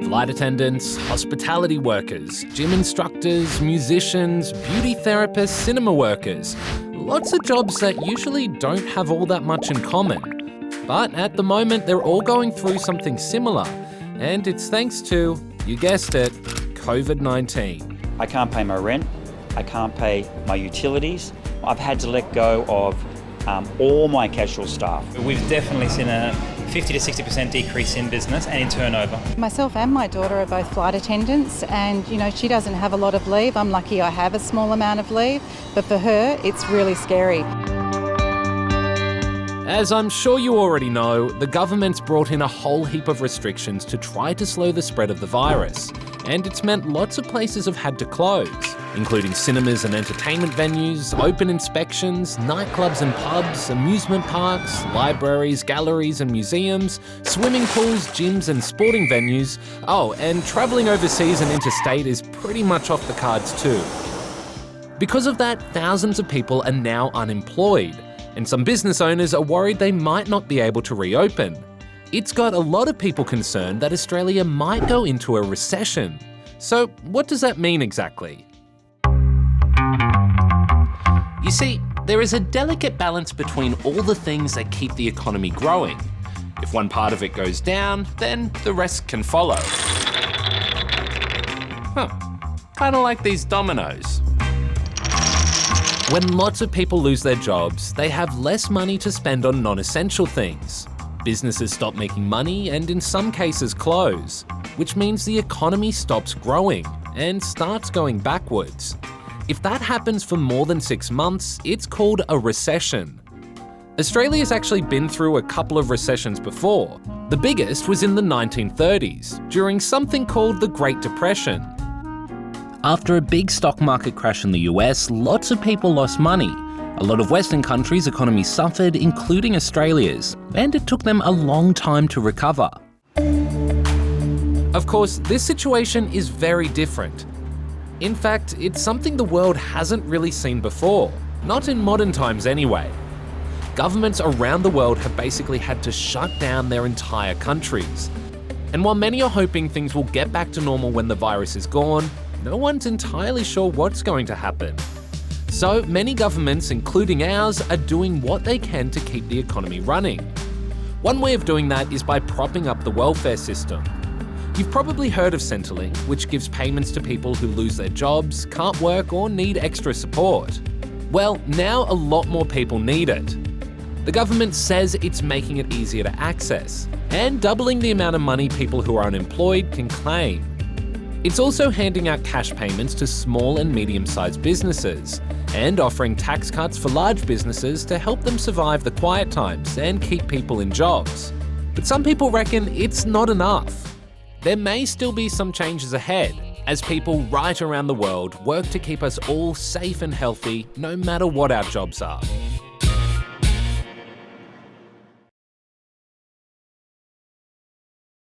Flight attendants, hospitality workers, gym instructors, musicians, beauty therapists, cinema workers. Lots of jobs that usually don't have all that much in common. But at the moment, they're all going through something similar. And it's thanks to, you guessed it, COVID-19. I can't pay my rent. I can't pay my utilities. I've had to let go of all my casual staff. We've definitely seen a 50 to 60% decrease in business and in turnover. Myself and my daughter are both flight attendants, and she doesn't have a lot of leave. I'm lucky I have a small amount of leave, but for her it's really scary. As I'm sure you already know, the government's brought in a whole heap of restrictions to try to slow the spread of the virus, and it's meant lots of places have had to close, including cinemas and entertainment venues, open inspections, nightclubs and pubs, amusement parks, libraries, galleries and museums, swimming pools, gyms and sporting venues. Oh, and travelling overseas and interstate is pretty much off the cards too. Because of that, thousands of people are now unemployed, and some business owners are worried they might not be able to reopen. It's got a lot of people concerned that Australia might go into a recession. So what does that mean exactly? You see, there is a delicate balance between all the things that keep the economy growing. If one part of it goes down, then the rest can follow. Kind of like these dominoes. When lots of people lose their jobs, they have less money to spend on non-essential things. Businesses stop making money and in some cases close, which means the economy stops growing and starts going backwards. If that happens for more than 6 months, it's called a recession. Australia's actually been through a couple of recessions before. The biggest was in the 1930s, during something called the Great Depression. After a big stock market crash in the US, lots of people lost money. A lot of Western countries' economies suffered, including Australia's, and it took them a long time to recover. Of course, this situation is very different. In fact, it's something the world hasn't really seen before, not in modern times anyway. Governments around the world have basically had to shut down their entire countries. And while many are hoping things will get back to normal when the virus is gone, no one's entirely sure what's going to happen. So many governments, including ours, are doing what they can to keep the economy running. One way of doing that is by propping up the welfare system. You've probably heard of Centrelink, which gives payments to people who lose their jobs, can't work or need extra support. Well, now a lot more people need it. The government says it's making it easier to access and doubling the amount of money people who are unemployed can claim. It's also handing out cash payments to small and medium-sized businesses and offering tax cuts for large businesses to help them survive the quiet times and keep people in jobs. But some people reckon it's not enough. There may still be some changes ahead as people right around the world work to keep us all safe and healthy no matter what our jobs are.